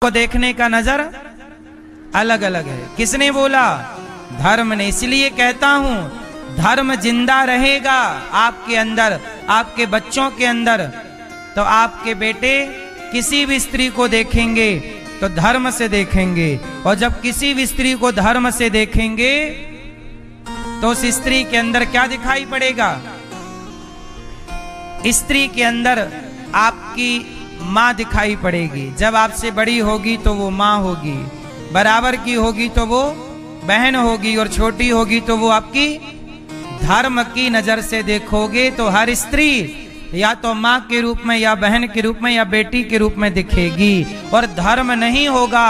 को देखने का नजर अलग अलग है। किसने बोला? धर्म ने। इसलिए कहता हूं धर्म जिंदा रहेगा आपके अंदर, आपके बच्चों के अंदर, तो आपके बेटे किसी भी स्त्री को देखेंगे तो धर्म से देखेंगे, और जब किसी भी स्त्री को धर्म से देखेंगे तो उस स्त्री के अंदर क्या दिखाई पड़ेगा? स्त्री के अंदर आपकी माँ दिखाई पड़ेगी। जब आपसे बड़ी होगी तो वो माँ होगी, बराबर की होगी तो वो बहन होगी, और छोटी होगी तो वो आपकी धर्म की नजर से देखोगे तो हर स्त्री या तो माँ के रूप में, या बहन के रूप में, या बेटी के रूप में दिखेगी। और धर्म नहीं होगा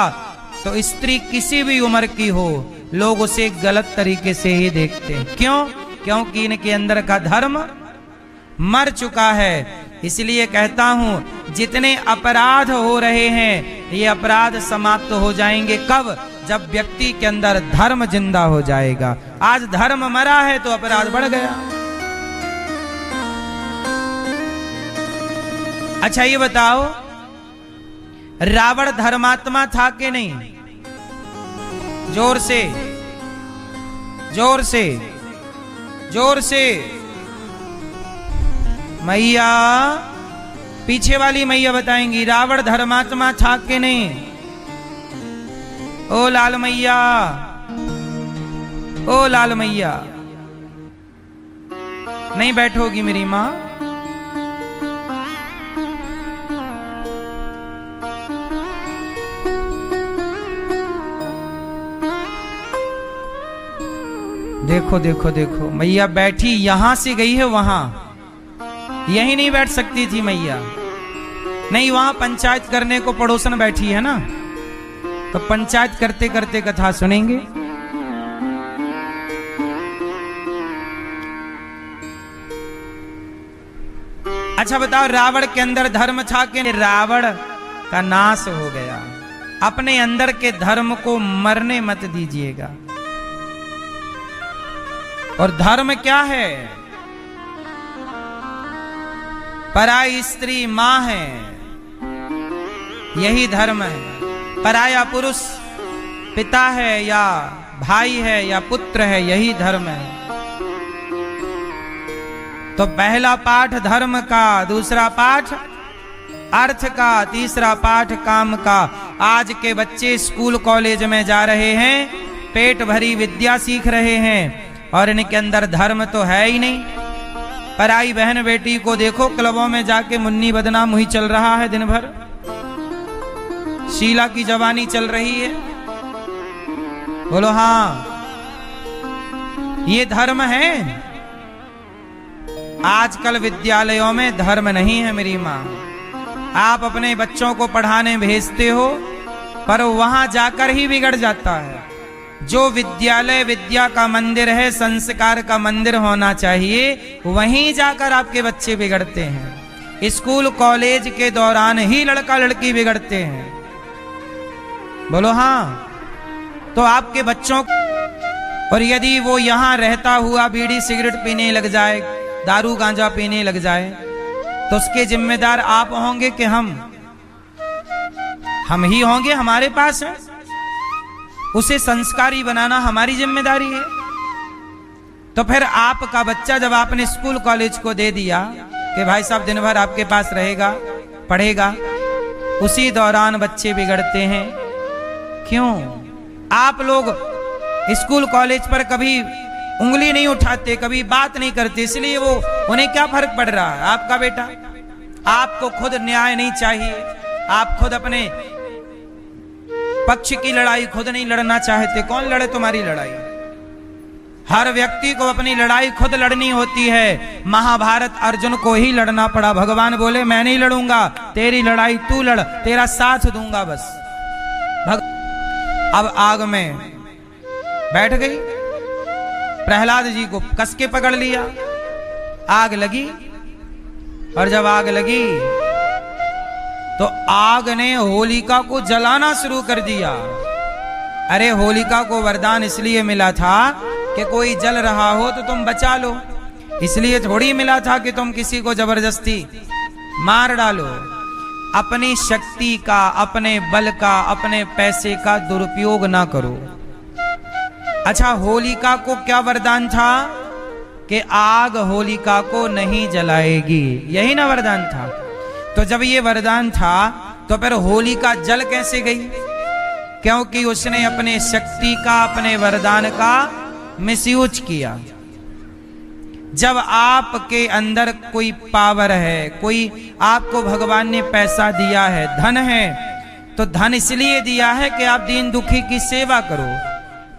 तो स्त्री किसी भी उम्र की हो, लोग उसे गलत तरीके से ही देखते हैं। क्यों? क्योंकि इनके अंदर का धर्म मर चुका है। इसलिए कहता हूं जितने अपराध हो रहे हैं ये अपराध समाप्त हो जाएंगे। कब? जब व्यक्ति के अंदर धर्म जिंदा हो जाएगा। आज धर्म मरा है तो अपराध बढ़ गया। अच्छा ये बताओ, रावण धर्मात्मा था कि नहीं? जोर से, जोर से, जोर से। मैया, पीछे वाली मैया बताएंगी, रावण धर्मात्मा था कि नहीं? ओ लाल मैया, ओ लाल मैया, नहीं बैठोगी मेरी मां? देखो देखो देखो, मैया बैठी, यहां से गई है वहां, यही नहीं बैठ सकती थी मैया। नहीं, वहां पंचायत करने को पड़ोसन बैठी है ना, तो पंचायत करते करते कथा सुनेंगे। अच्छा बताओ, रावण के अंदर धर्म था कि? रावण का नाश हो गया। अपने अंदर के धर्म को मरने मत दीजिएगा। और धर्म क्या है? पराई स्त्री मां है, यही धर्म है। पराया पुरुष पिता है, या भाई है, या पुत्र है, यही धर्म है। तो पहला पाठ धर्म का, दूसरा पाठ अर्थ का, तीसरा पाठ काम का। आज के बच्चे स्कूल कॉलेज में जा रहे हैं, पेट भरी विद्या सीख रहे हैं, और इनके अंदर धर्म तो है ही नहीं। पराई बहन बेटी को देखो, क्लबों में जाके मुन्नी बदनाम हुई चल रहा है दिन भर, शीला की जवानी चल रही है। बोलो हाँ, ये धर्म है? आजकल विद्यालयों में धर्म नहीं है मेरी मां। आप अपने बच्चों को पढ़ाने भेजते हो, पर वहां जाकर ही बिगड़ जाता है। जो विद्यालय विद्या का मंदिर है, संस्कार का मंदिर होना चाहिए, वहीं जाकर आपके बच्चे बिगड़ते हैं। स्कूल कॉलेज के दौरान ही लड़का लड़की बिगड़ते हैं। बोलो हाँ। तो आपके बच्चों, और यदि वो यहां रहता हुआ बीड़ी सिगरेट पीने लग जाए, दारू गांजा पीने लग जाए, तो उसके जिम्मेदार आप होंगे कि हम ही होंगे? हमारे पास है, उसे संस्कारी बनाना हमारी जिम्मेदारी है। तो फिर आपका बच्चा जब आपने स्कूल कॉलेज को दे दिया कि भाई साहब दिन भर आपके पास रहेगा, पढ़ेगा, उसी दौरान बच्चे बिगड़ते हैं। क्यों? आप लोग स्कूल कॉलेज पर कभी उंगली नहीं उठाते, कभी बात नहीं करते, इसलिए वो उन्हें क्या फर्क पड़ रहा है? आपका बेटा, आपको खुद न्याय नहीं चाहिए? आप खुद अपने पक्ष की लड़ाई खुद नहीं लड़ना चाहते? कौन लड़े तुम्हारी लड़ाई? हर व्यक्ति को अपनी लड़ाई खुद लड़नी होती है। महाभारत अर्जुन को ही लड़ना पड़ा। भगवान बोले मैं नहीं लड़ूंगा, तेरी लड़ाई तू लड़, तेरा साथ दूंगा बस। अब आग में बैठ गई, प्रहलाद जी को कस के पकड़ लिया, आग लगी, और जब आग लगी तो आग ने होलिका को जलाना शुरू कर दिया। अरे होलिका को वरदान इसलिए मिला था कि कोई जल रहा हो तो तुम बचा लो, इसलिए थोड़ी मिला था कि तुम किसी को जबरदस्ती मार डालो। अपनी शक्ति का, अपने बल का, अपने पैसे का दुरुपयोग ना करो। अच्छा, होलिका को क्या वरदान था कि आग होलिका को नहीं जलाएगी, यही ना वरदान था। तो जब ये वरदान था तो फिर होलिका जल कैसे गई? क्योंकि उसने अपने शक्ति का, अपने वरदान का मिसयूज किया। जब आपके अंदर कोई पावर है, कोई आपको भगवान ने पैसा दिया है, धन है, तो धन इसलिए दिया है कि आप दीन दुखी की सेवा करो।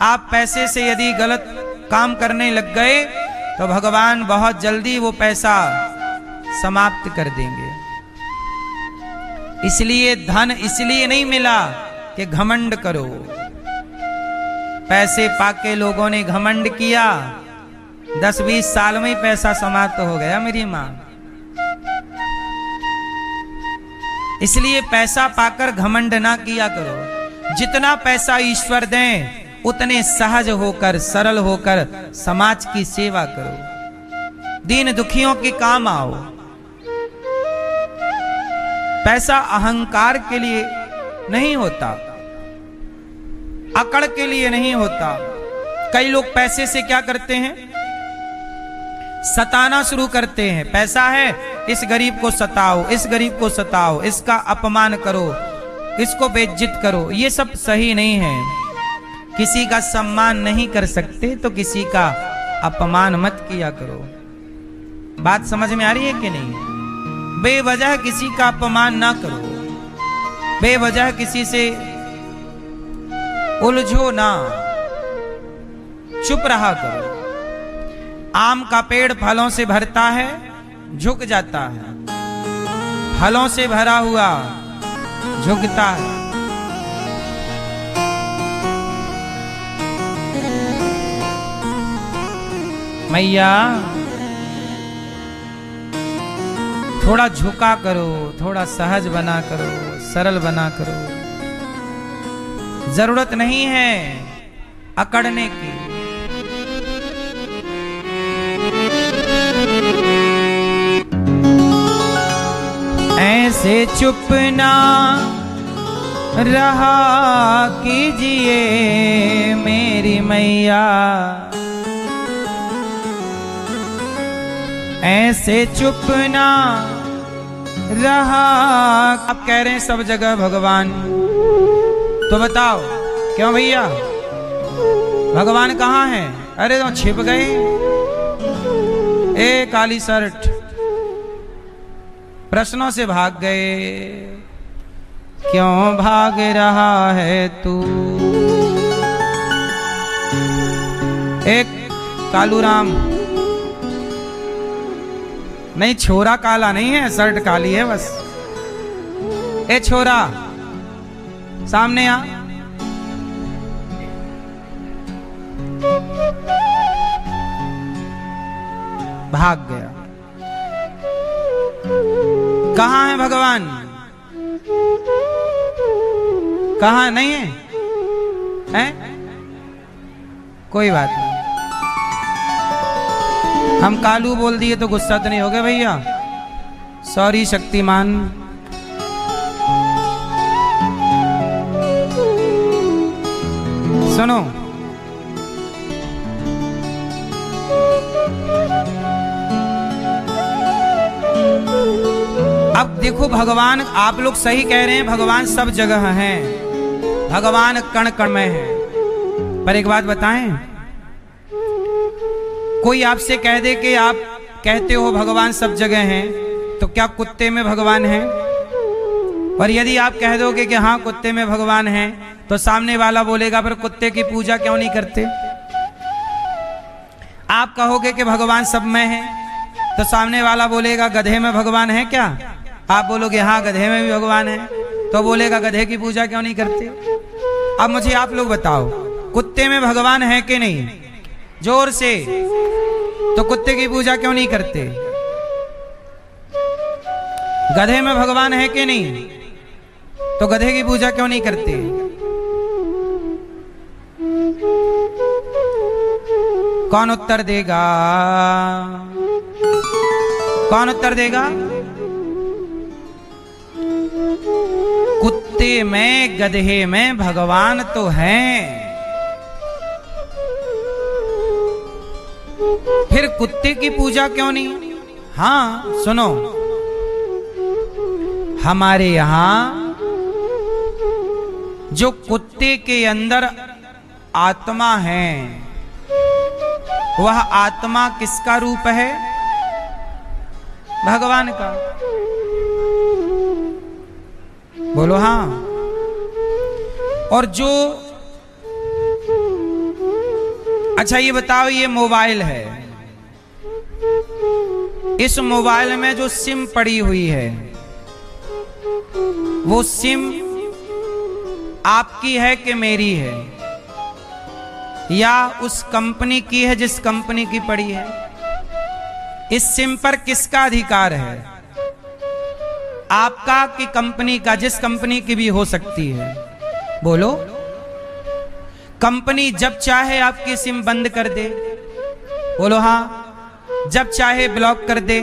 आप पैसे से यदि गलत काम करने लग गए तो भगवान बहुत जल्दी वो पैसा समाप्त कर देंगे। इसलिए धन इसलिए नहीं मिला कि घमंड करो। पैसे पाके लोगों ने घमंड किया, 10-20 साल में ही पैसा समाप्त हो गया मेरी मां। इसलिए पैसा पाकर घमंड ना किया करो। जितना पैसा ईश्वर दें उतने सहज होकर, सरल होकर समाज की सेवा करो, दीन दुखियों के काम आओ। पैसा अहंकार के लिए नहीं होता, अकड़ के लिए नहीं होता। कई लोग पैसे से क्या करते हैं? सताना शुरू करते हैं। पैसा है, इस गरीब को सताओ, इस गरीब को सताओ, इसका अपमान करो, इसको बेइज्जत करो। ये सब सही नहीं है। किसी का सम्मान नहीं कर सकते तो किसी का अपमान मत किया करो। बात समझ में आ रही है कि नहीं? बेवजह किसी का अपमान ना करो, बेवजह किसी से उलझो ना, चुप रहा करो। आम का पेड़ फलों से भरता है, झुक जाता है, फलों से भरा हुआ झुकता है। मैया थोड़ा झुका करो, थोड़ा सहज बना करो, सरल बना करो। जरूरत नहीं है अकड़ने की। ऐसे चुप ना रहा कीजिए मेरी मैया, ऐसे चुप ना रहा। आप कह रहे हैं सब जगह भगवान, तो बताओ क्यों भैया भगवान कहाँ है? अरे तो छिप गए। ए काली शर्ट, प्रश्नों से भाग गए। क्यों भाग रहा है तू? एक कालूराम, नहीं छोरा काला नहीं है, शर्ट काली है बस। ए छोरा सामने आ। भाग गया। कहाँ है भगवान? कहाँ नहीं है? हैं? कोई बात नहीं। हम कालू बोल दिए तो गुस्सा तो नहीं हो गया भैया? सॉरी शक्तिमान। सुनो, अब देखो भगवान, आप लोग सही कह रहे हैं, भगवान सब जगह हैं, भगवान कण कण में है। पर एक बात बताएं, कोई आपसे कह दे कि आप कहते हो भगवान सब जगह हैं, तो क्या कुत्ते में भगवान है? और यदि आप कह दोगे कि हाँ कुत्ते में भगवान है, तो सामने वाला बोलेगा फिर कुत्ते की पूजा क्यों नहीं करते? आप कहोगे कि भगवान सब में है, तो सामने वाला बोलेगा गधे में भगवान है क्या? आप बोलोगे हाँ गधे में भी भगवान है, तो बोलेगा गधे की पूजा क्यों नहीं करते? अब मुझे आप लोग बताओ, कुत्ते में भगवान है कि नहीं? जोर से। तो कुत्ते की पूजा क्यों नहीं करते? गधे में भगवान है कि नहीं? तो गधे की पूजा क्यों नहीं करते? कौन उत्तर देगा? कौन उत्तर देगा? कुत्ते में गधे में भगवान तो हैं। फिर कुत्ते की पूजा क्यों नहीं? हाँ सुनो, हमारे यहां जो कुत्ते के अंदर आत्मा है, वह आत्मा किसका रूप है? भगवान का। बोलो हाँ। और जो, अच्छा ये बताओ, ये मोबाइल है, इस मोबाइल में जो सिम पड़ी हुई है, वो सिम आपकी है कि मेरी है, या उस कंपनी की है जिस कंपनी की पड़ी है? इस सिम पर किसका अधिकार है? आपका कि कंपनी का? जिस कंपनी की भी हो सकती है। बोलो। कंपनी जब चाहे आपकी सिम बंद कर दे। बोलो हाँ। जब चाहे ब्लॉक कर दे,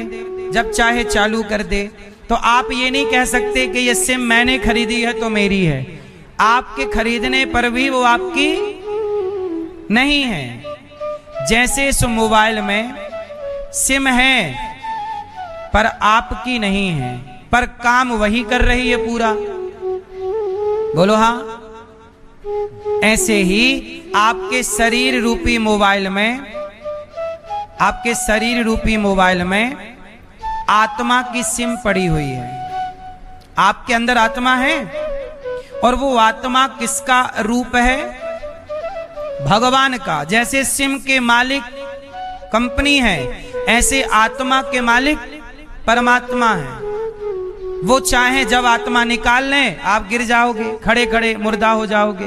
जब चाहे चालू कर दे। तो आप ये नहीं कह सकते कि ये सिम मैंने खरीदी है तो मेरी है। आपके खरीदने पर भी वो आपकी नहीं है। जैसे इस मोबाइल में सिम है पर आपकी नहीं है, पर काम वही कर रही है पूरा। बोलो हाँ। ऐसे ही आपके शरीर रूपी मोबाइल में, आपके शरीर रूपी मोबाइल में आत्मा की सिम पड़ी हुई है। आपके अंदर आत्मा है, और वो आत्मा किसका रूप है? भगवान का। जैसे सिम के मालिक कंपनी है, ऐसे आत्मा के मालिक परमात्मा है। वो चाहे जब आत्मा निकाल लें आप गिर जाओगे, खड़े खड़े मुर्दा हो जाओगे।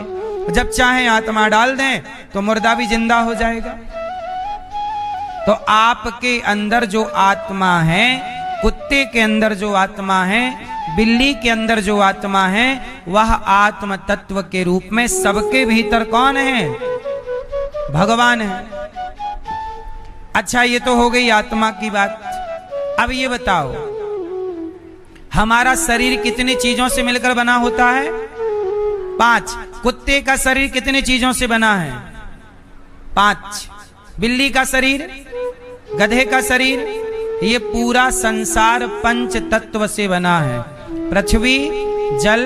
जब चाहे आत्मा डाल दें तो मुर्दा भी जिंदा हो जाएगा। तो आपके अंदर जो आत्मा है, कुत्ते के अंदर जो आत्मा है, बिल्ली के अंदर जो आत्मा है, वह आत्म तत्व के रूप में सबके भीतर कौन है? भगवान है। अच्छा ये तो हो गई आत्मा की बात। अब ये बताओ, हमारा शरीर कितनी चीजों से मिलकर बना होता है? 5। कुत्ते का शरीर कितनी चीजों से बना है? 5। बिल्ली का शरीर, गधे का शरीर, ये पूरा संसार पंच तत्व से बना है। पृथ्वी, जल,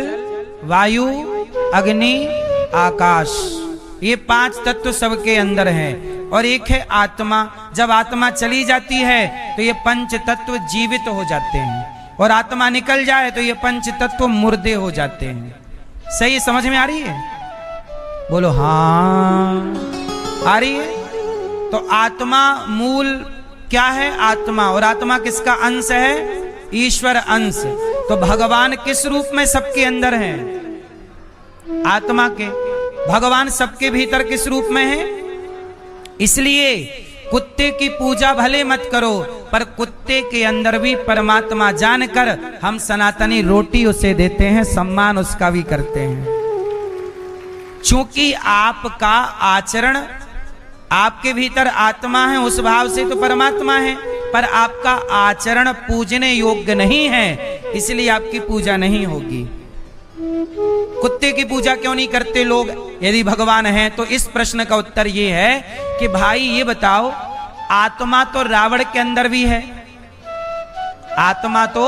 वायु, अग्नि, आकाश, ये 5 तत्व सबके अंदर हैं। और एक है आत्मा। जब आत्मा चली जाती है तो ये पंच तत्व जीवित हो जाते हैं, और आत्मा निकल जाए तो ये पंच तत्व मुर्दे हो जाते हैं। सही समझ में आ रही है? बोलो हाँ। आ रही है? तो आत्मा मूल क्या है? आत्मा। और आत्मा किसका अंश है? ईश्वर अंश। तो भगवान किस रूप में सबके अंदर है? आत्मा के। भगवान सबके भीतर किस रूप में है? इसलिए कुत्ते की पूजा भले मत करो, पर कुत्ते के अंदर भी परमात्मा जानकर हम सनातनी रोटी उसे देते हैं, सम्मान उसका भी करते हैं। चूंकि आपका आचरण, आपके भीतर आत्मा है, उस भाव से तो परमात्मा है, पर आपका आचरण पूजने योग्य नहीं है, इसलिए आपकी पूजा नहीं होगी। कुत्ते की पूजा क्यों नहीं करते लोग यदि भगवान है? तो इस प्रश्न का उत्तर ये है कि भाई ये बताओ, आत्मा तो रावण के अंदर भी है, आत्मा तो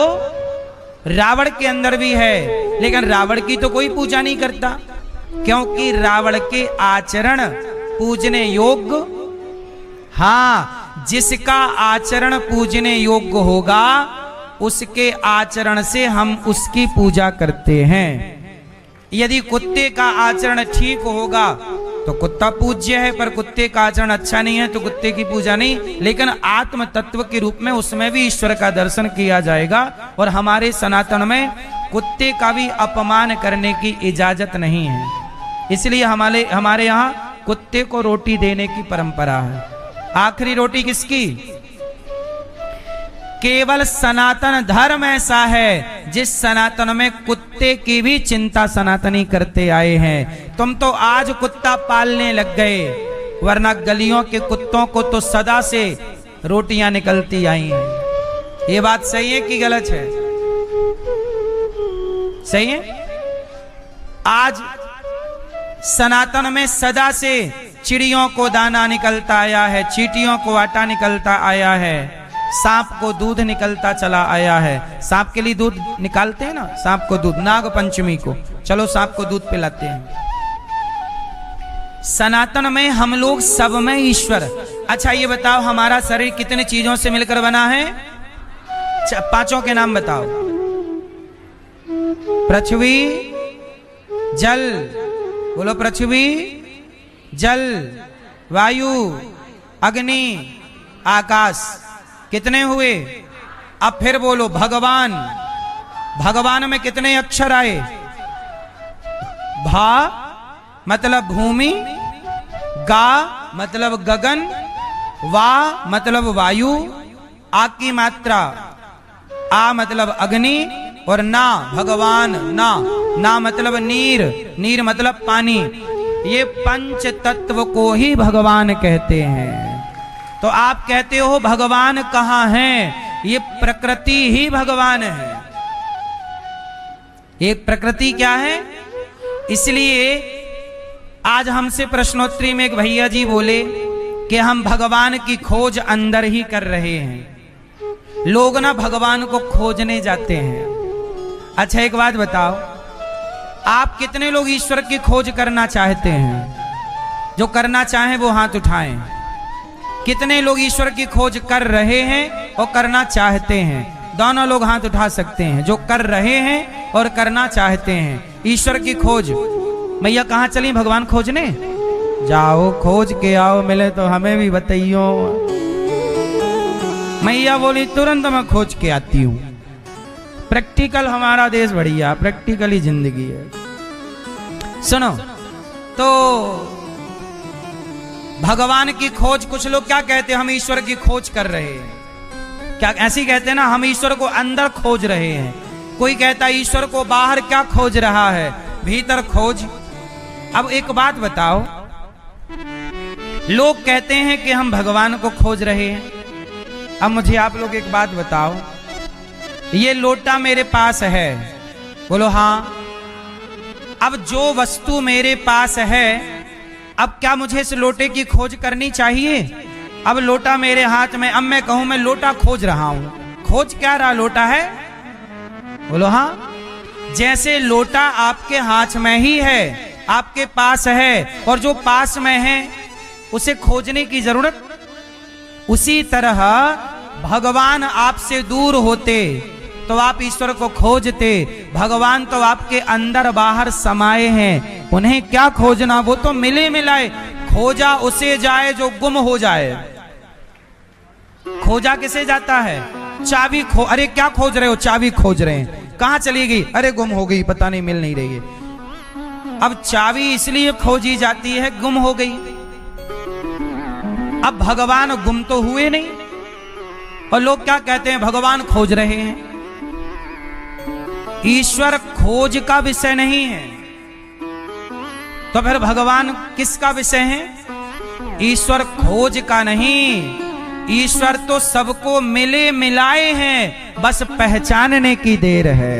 रावण के अंदर भी है, लेकिन रावण की तो कोई पूजा नहीं करता, क्योंकि रावण के आचरण पूजने योग्य, हाँ, जिसका आचरण पूजने योग्य होगा उसके आचरण से हम उसकी पूजा करते हैं। यदि कुत्ते का आचरण ठीक होगा तो कुत्ता पूज्य है, पर कुत्ते का आचरण अच्छा नहीं है तो कुत्ते की पूजा नहीं। लेकिन आत्म तत्व के रूप में उसमें भी ईश्वर का दर्शन किया जाएगा, और हमारे सनातन में कुत्ते का भी अपमान करने की इजाजत नहीं है। इसलिए हमारे यहाँ कुत्ते को रोटी देने की परंपरा है। आखिरी रोटी किसकी? केवल सनातन धर्म ऐसा है जिस सनातन में कुत्ते की भी चिंता सनातनी करते आए हैं। तुम तो आज कुत्ता पालने लग गए, वरना गलियों के कुत्तों को तो सदा से रोटियां निकलती आई हैं। ये बात सही है कि गलत है? सही है? आज सनातन में सदा से चिड़ियों को दाना निकलता आया है, चींटियों को आटा निकलता आया है, सांप को दूध निकलता चला आया है। सांप के लिए दूध निकालते हैं ना, सांप को दूध, नाग पंचमी को चलो सांप को दूध पिलाते हैं। सनातन में हम लोग सब में ईश्वर। अच्छा ये बताओ, हमारा शरीर कितनी चीजों से मिलकर बना है? पांचों के नाम बताओ। पृथ्वी, जल, बोलो पृथ्वी, जल, वायु, अग्नि, आकाश। कितने हुए? अब फिर बोलो भगवान। भगवान में कितने अक्षर आए? भा मतलब भूमि, गा मतलब गगन, वा मतलब वायु, आ की मात्रा, आ मतलब अग्नि, और ना भगवान, ना मतलब नीर, नीर मतलब पानी। ये पंच तत्व को ही भगवान कहते हैं। तो आप कहते हो भगवान कहाँ हैं? ये प्रकृति ही भगवान है। ये प्रकृति क्या है? इसलिए आज हमसे प्रश्नोत्तरी में एक भैया जी बोले कि हम भगवान की खोज अंदर ही कर रहे हैं। लोग ना भगवान को खोजने जाते हैं। अच्छा एक बात बताओ, आप कितने लोग ईश्वर की खोज करना चाहते हैं? जो करना चाहें वो हाथ उठाएं। कितने लोग ईश्वर की खोज कर रहे हैं और करना चाहते हैं? दोनों लोग हाथ उठा सकते हैं, जो कर रहे हैं और करना चाहते हैं ईश्वर की खोज। मैया कहाँ चली भगवान खोजने? जाओ खोज के आओ, मिले तो हमें भी बताइयो। मैया बोली तुरंत मैं खोज के आती हूं। प्रैक्टिकल हमारा देश बढ़िया, प्रैक्टिकली जिंदगी है। सुनो तो भगवान की खोज, कुछ लोग क्या कहते हैं? हम ईश्वर की खोज कर रहे हैं। क्या ऐसी कहते हैं ना, हम ईश्वर को अंदर खोज रहे हैं। कोई कहता है ईश्वर को बाहर क्या खोज रहा है, भीतर खोज। अब एक बात बताओ, लोग कहते हैं कि हम भगवान को खोज रहे हैं। अब मुझे आप लोग एक बात बताओ, ये लोटा मेरे पास है, बोलो हाँ। अब जो वस्तु मेरे पास है, अब क्या मुझे इस लोटे की खोज करनी चाहिए? अब लोटा मेरे हाथ में, अब मैं कहूं मैं लोटा खोज रहा हूं, खोज क्या रहा? लोटा है, बोलो हाँ। जैसे लोटा आपके हाथ में ही है, आपके पास है, और जो पास में है उसे खोजने की जरूरत, उसी तरह भगवान आपसे दूर होते तो आप ईश्वर को खोजते। भगवान तो आपके अंदर बाहर समाये हैं, उन्हें क्या खोजना? वो तो मिले मिलाए। खोजा उसे जाए जो गुम हो जाए। खोजा किसे जाता है? चाबी अरे क्या खोज रहे हो? चाबी खोज रहे हैं। कहां चली गई? अरे गुम हो गई, पता नहीं, मिल नहीं रही है। अब चाबी इसलिए खोजी जाती है, गुम हो गई। अब भगवान गुम तो हुए नहीं, और लोग क्या कहते हैं? भगवान खोज रहे हैं। ईश्वर खोज का विषय नहीं है, तो फिर भगवान किसका विषय है? ईश्वर खोज का नहीं, ईश्वर तो सबको मिले मिलाए हैं, बस पहचानने की देर है।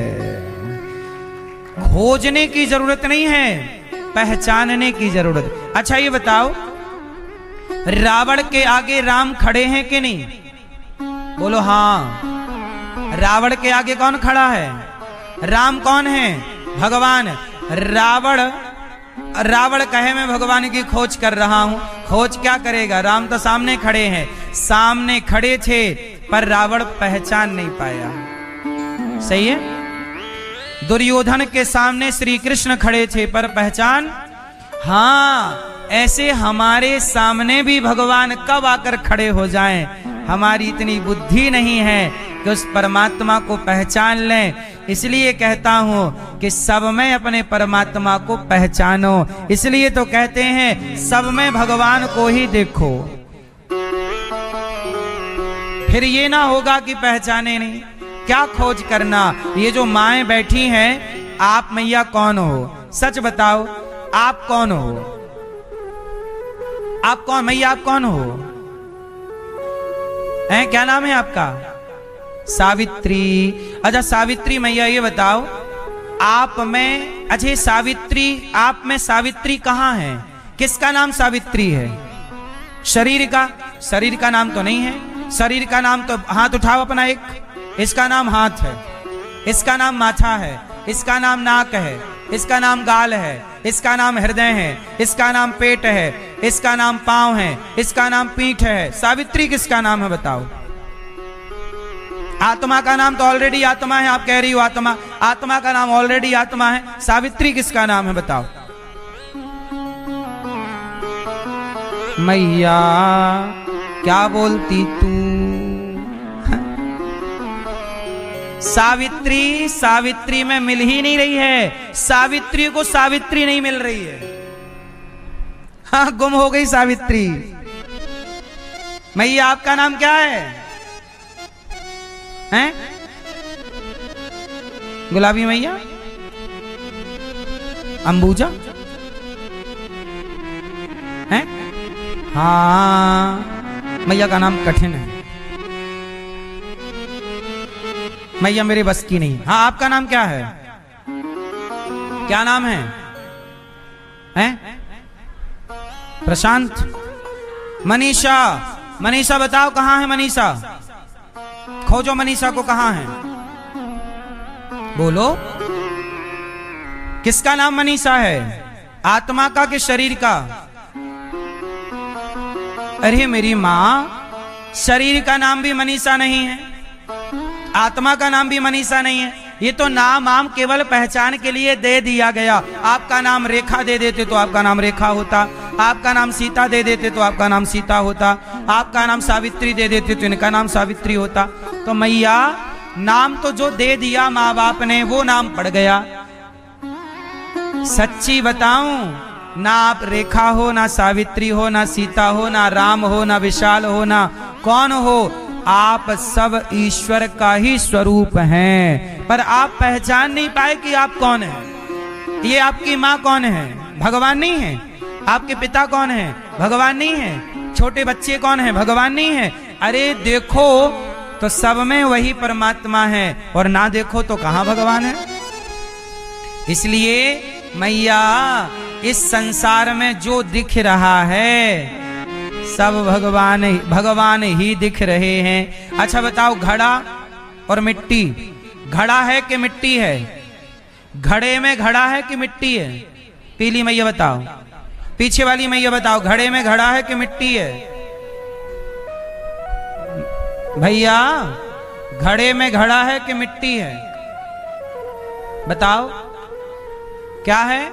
खोजने की जरूरत नहीं है, पहचानने की जरूरत। अच्छा ये बताओ, रावण के आगे राम खड़े हैं कि नहीं? बोलो हाँ। रावण के आगे कौन खड़ा है? राम कौन है? भगवान। रावण कहे मैं भगवान की खोज कर रहा हूं। खोज क्या करेगा? राम तो सामने खड़े हैं। सामने खड़े थे पर रावण पहचान नहीं पाया। सही है? दुर्योधन के सामने श्री कृष्ण खड़े थे पर पहचान, हाँ, ऐसे हमारे सामने भी भगवान कब आकर खड़े हो जाएं, हमारी इतनी बुद्धि नहीं है कि उस परमात्मा को पहचान लें। इसलिए कहता हूं कि सब में अपने परमात्मा को पहचानो। इसलिए तो कहते हैं सब में भगवान को ही देखो, फिर ये ना होगा कि पहचाने नहीं। क्या खोज करना? ये जो माएं बैठी हैं, आप मैया कौन हो? सच बताओ, आप कौन हो? आप कौन मैया? आप कौन हो? हैं, क्या नाम है आपका? सावित्री। अच्छा सावित्री मैया, ये बताओ आप में, अच्छा सावित्री, आप में सावित्री कहाँ है? किसका नाम सावित्री है? शरीर का? शरीर का नाम तो नहीं है। शरीर का नाम तो, हाथ उठाओ अपना एक, इसका नाम हाथ है, इसका नाम माथा है, इसका नाम नाक है, इसका नाम गाल है, इसका नाम हृदय है, इसका नाम पेट है, इसका नाम पांव है, इसका नाम पीठ है। सावित्री किसका नाम है बताओ? आत्मा का नाम तो ऑलरेडी आत्मा है, आप कह रही हो आत्मा, आत्मा का नाम ऑलरेडी आत्मा है। सावित्री किसका नाम है बताओ? मैया क्या बोलती तू? सावित्री, सावित्री में मिल ही नहीं रही है, सावित्री को सावित्री नहीं मिल रही है। हाँ, गुम हो गई सावित्री। मैया आपका नाम क्या है? हैं? गुलाबी मैया, अंबुजा हैं? हाँ, मैया का नाम कठिन है, मैया मेरे बस की नहीं। हाँ, आपका नाम क्या है? क्या नाम है? हैं? प्रशांत? मनीषा? मनीषा बताओ कहां है मनीषा? खोजो मनीषा को, कहां है? बोलो, किसका नाम मनीषा है? आत्मा का कि शरीर का? अरे मेरी मां, शरीर का नाम भी मनीषा नहीं है, आत्मा का नाम भी मनीषा नहीं है। ये तो नाम आम केवल पहचान के लिए दे दिया गया। आपका नाम रेखा दे देते तो आपका नाम रेखा होता, आपका नाम सीता दे देते तो आपका नाम सीता होता, आपका नाम सावित्री दे देते तो इनका नाम सावित्री होता। तो मैया, नाम तो जो दे दिया माँ बाप ने वो नाम पड़ गया। सच्ची बताऊं, ना आप रेखा हो, ना सावित्री हो, ना सीता हो, ना राम हो, ना विशाल हो, ना कौन हो, आप सब ईश्वर का ही स्वरूप हैं, पर आप पहचान नहीं पाए कि आप कौन हैं। ये आपकी माँ कौन है? भगवान नहीं है। आपके पिता कौन है? भगवान नहीं है। छोटे बच्चे कौन है? भगवान नहीं है। अरे देखो तो सब में वही परमात्मा है, और ना देखो तो कहां भगवान है। इसलिए मैया, इस संसार में जो दिख रहा है सब भगवान ही दिख रहे हैं। अच्छा बताओ, घड़ा और मिट्टी, घड़ा है कि मिट्टी है? घड़े में घड़ा है कि मिट्टी है? पीली मैया बताओ, पीछे वाली मैया बताओ, घड़े में घड़ा है कि मिट्टी है? भैया, घड़े में घड़ा है कि मिट्टी है? बताओ क्या है?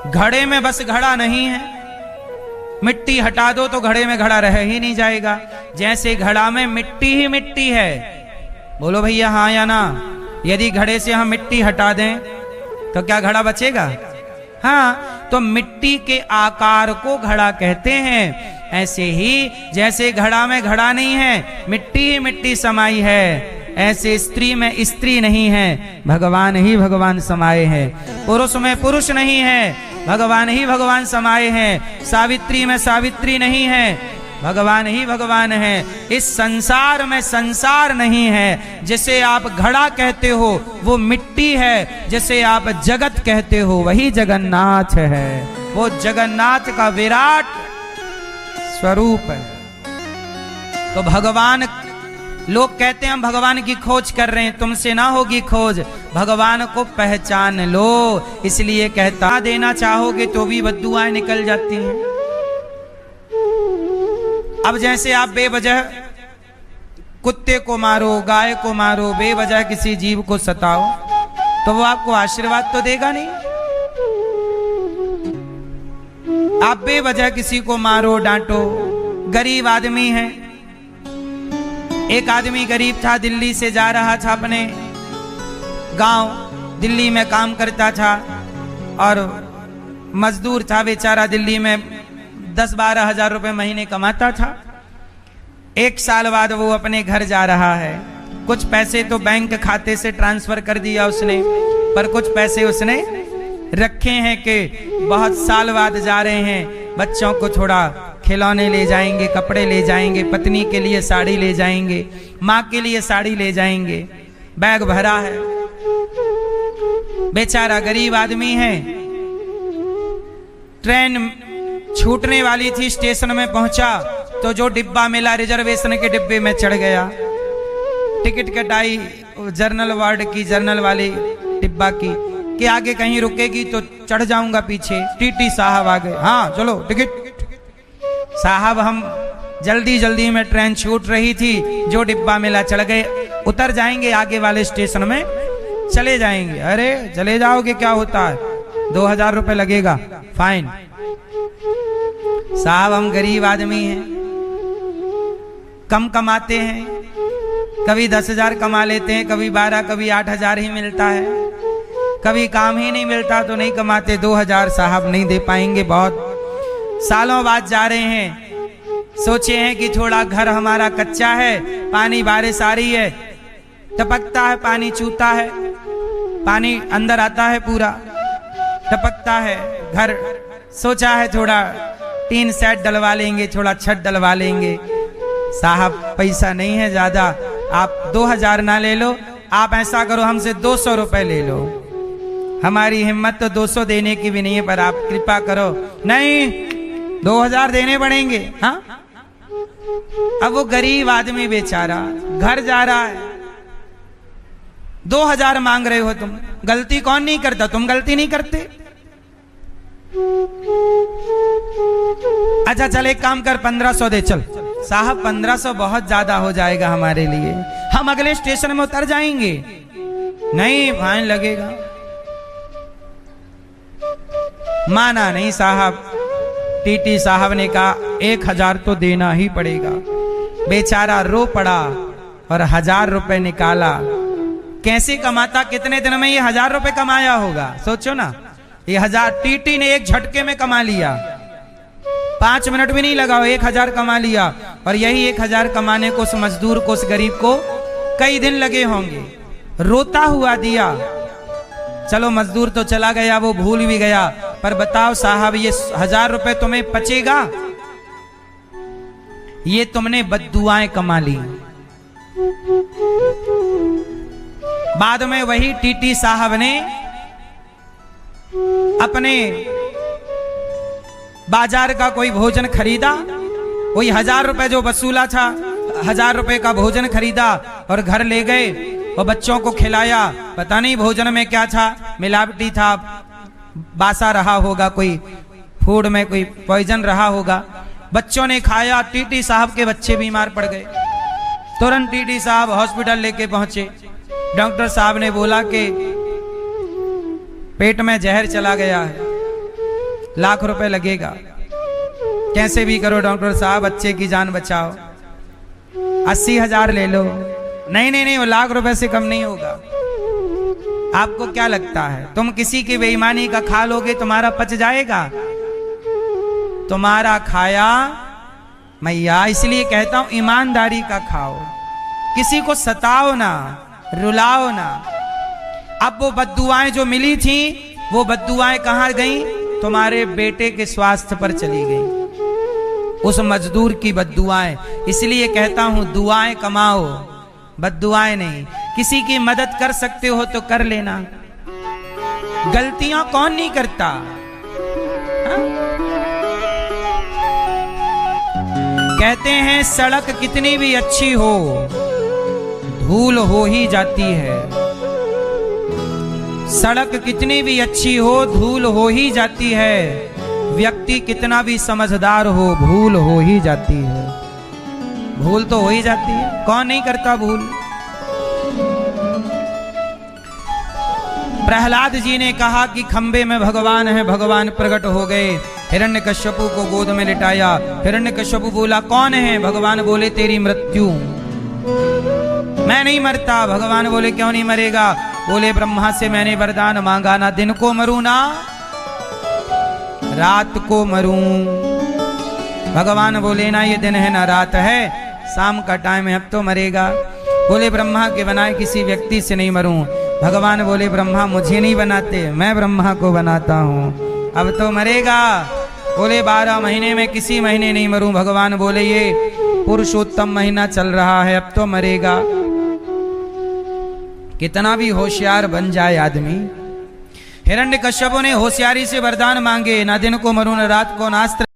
घड़े में बस घड़ा नहीं है, मिट्टी हटा दो तो घड़े में घड़ा रह ही नहीं जाएगा। जैसे घड़ा में मिट्टी ही मिट्टी है। बोलो भैया हाँ या ना? यदि घड़े से हम मिट्टी हटा दें तो क्या घड़ा बचेगा? हाँ, तो मिट्टी के आकार को घड़ा कहते हैं। ऐसे ही जैसे घड़ा में घड़ा नहीं है, मिट्टी ही मिट्टी समाई है, ऐसे स्त्री में स्त्री नहीं है, भगवान ही भगवान समाये हैं। पुरुष में पुरुष नहीं है, भगवान ही भगवान समाये हैं। सावित्री में सावित्री नहीं है, भगवान ही भगवान है। इस संसार में संसार नहीं है। जिसे आप घड़ा कहते हो वो मिट्टी है, जिसे आप जगत कहते हो वही जगन्नाथ है। वो जगन्नाथ का विराट स्वरूप है। तो भगवान, लोग कहते हैं हम भगवान की खोज कर रहे हैं, तुमसे ना होगी खोज, भगवान को पहचान लो। इसलिए कहता, देना चाहोगे तो भी बद्दुआएं निकल जाती हैं। अब जैसे आप बेवजह कुत्ते को मारो, गाय को मारो, बेवजह किसी जीव को सताओ, तो वो आपको आशीर्वाद तो देगा नहीं। आप बेवजह किसी को मारो, डांटो। गरीब आदमी है, एक आदमी गरीब था, दिल्ली से जा रहा था अपने गांव, दिल्ली में काम करता था और मजदूर था बेचारा, दिल्ली में 10-12 हजार रुपए महीने कमाता था। 1 साल बाद वो अपने घर जा रहा है। कुछ पैसे तो बैंक खाते से ट्रांसफर कर दिया उसने, पर कुछ पैसे उसने रखे हैं कि बहुत साल बाद जा रहे हैं, बच्चों को थोड़ा खिलौने ले जाएंगे, कपड़े ले जाएंगे, पत्नी के लिए साड़ी ले जाएंगे, माँ के लिए साड़ी ले जाएंगे। बैग भरा है, बेचारा गरीब आदमी है। ट्रेन छूटने वाली थी, स्टेशन में पहुंचा तो जो डिब्बा मिला रिजर्वेशन के डिब्बे में चढ़ गया। टिकट कटाई जर्नल वार्ड की, जर्नल वाली डिब्बा की, कि आगे कहीं रुकेगी तो चढ़ जाऊंगा पीछे। टीटी साहब आ गए, हाँ चलो टिकट। साहब हम जल्दी जल्दी में, ट्रेन छूट रही थी, जो डिब्बा मिला चढ़ गए, उतर जाएंगे आगे वाले स्टेशन में चले जाएंगे। अरे चले जाओगे क्या होता है, 2000 रुपए लगेगा फाइन। साहब हम गरीब आदमी हैं, कम कमाते हैं, कभी 10,000 कमा लेते हैं, कभी 12, कभी 8,000 ही मिलता है, कभी काम ही नहीं मिलता तो नहीं कमाते। 2000 साहब नहीं दे पाएंगे, बहुत सालों बाद जा रहे हैं। सोचे हैं कि थोड़ा घर हमारा कच्चा है, पानी बारिश आ रही है, टपकता है पानी, चूता है पानी, अंदर आता है पूरा, टपकता है घर। सोचा है थोड़ा टीन सेट डलवा लेंगे, थोड़ा छत डलवा लेंगे। साहब पैसा नहीं है ज्यादा, आप 2000 ना ले लो, आप ऐसा करो हमसे 200 रुपए ले लो। हमारी हिम्मत तो 200 देने की भी नहीं है, पर आप कृपा करो। नहीं 2000 देने पड़ेंगे। हाँ, अब वो गरीब आदमी बेचारा घर जा रहा है, 2000 मांग रहे हो तुम। गलती कौन नहीं करता, तुम गलती नहीं करते। अच्छा चल एक काम कर, 1500 दे चल। साहब 1500 बहुत ज्यादा हो जाएगा हमारे लिए, हम अगले स्टेशन में उतर जाएंगे। नहीं फाइन लगेगा। माना नहीं साहब, टीटी साहब ने कहा 1000 तो देना ही पड़ेगा। बेचारा रो पड़ा और 1000 रुपए निकाला। कैसे कमाता, कितने दिन में ये 1000 रुपए कमाया होगा, सोचो ना। ये 1000 टीटी ने एक झटके में कमा लिया, 5 मिनट भी नहीं लगा, 1000 कमा लिया। और यही 1000 कमाने को उस मजदूर को, उस गरीब को कई दिन लगे होंगे। रोता हुआ दिया। चलो मजदूर तो चला गया, वो भूल भी गया, पर बताओ साहब ये 1000 रुपए तुम्हें पचेगा? ये तुमने बद्दुआएं कमा ली। बाद में वही टीटी साहब ने अपने बाजार का कोई भोजन खरीदा, वही 1000 रुपए जो वसूला था, 1000 रुपए का भोजन खरीदा और घर ले गए और बच्चों को खिलाया। पता नहीं भोजन में क्या था, मिलावटी था, बासा रहा होगा, कोई फूड में कोई पॉइजन रहा होगा। बच्चों ने खाया, टीटी साहब के बच्चे बीमार पड़ गए। तुरंत टीटी साहब हॉस्पिटल लेके पहुंचे। डॉक्टर साहब ने बोला कि पेट में जहर चला गया है, लाख रुपए लगेगा। कैसे भी करो डॉक्टर साहब, बच्चे की जान बचाओ। 80,000 ले लो। नहीं नहीं नहीं, वो लाख रुपए से कम नहीं होगा। आपको क्या लगता है, तुम किसी की बेईमानी का खा लोगे, तुम्हारा पच जाएगा? तुम्हारा खाया मैया, इसलिए कहता हूं ईमानदारी का खाओ, किसी को सताओ ना, रुलाओ ना। अब वो बद्दुआएं जो मिली थी, वो बद्दुआएं कहां गई? तुम्हारे बेटे के स्वास्थ्य पर चली गई, उस मजदूर की बद्दुआएं। इसलिए कहता हूं दुआएं कमाओ, बद्दुआएं नहीं। किसी की मदद कर सकते हो तो कर लेना। गलतियां कौन नहीं करता? हा? कहते हैं सड़क कितनी भी अच्छी हो, धूल हो ही जाती है। सड़क कितनी भी अच्छी हो, धूल हो ही जाती है। व्यक्ति कितना भी समझदार हो, भूल हो ही जाती है। भूल तो हो ही जाती है, कौन नहीं करता भूल। प्रहलाद जी ने कहा कि खंबे में भगवान है, भगवान प्रकट हो गए। हिरण्यकश्यपु को गोद में लिटाया। हिरण्यकश्यपु बोला कौन है? भगवान बोले तेरी मृत्यु। मैं नहीं मरता। भगवान बोले क्यों नहीं मरेगा? बोले ब्रह्मा से मैंने वरदान मांगा, ना दिन को मरूं ना रात को मरूं। भगवान बोले ना ये दिन है ना रात है, शाम का टाइम है, अब तो मरेगा। बोले ब्रह्मा के बनाए किसी व्यक्ति से नहीं मरूं। भगवान बोले ब्रह्मा मुझे नहीं बनाते, मैं ब्रह्मा को बनाता हूं, अब तो मरेगा। बोले 12 महीने में किसी महीने नहीं मरूं। भगवान बोले ये पुरुषोत्तम महीना चल रहा है, अब तो मरेगा। कितना भी होशियार बन जाए आदमी, हिरण्यकश्यप ने होशियारी से वरदान मांगे, ना दिन को मरू न रात को, ना अस्त्र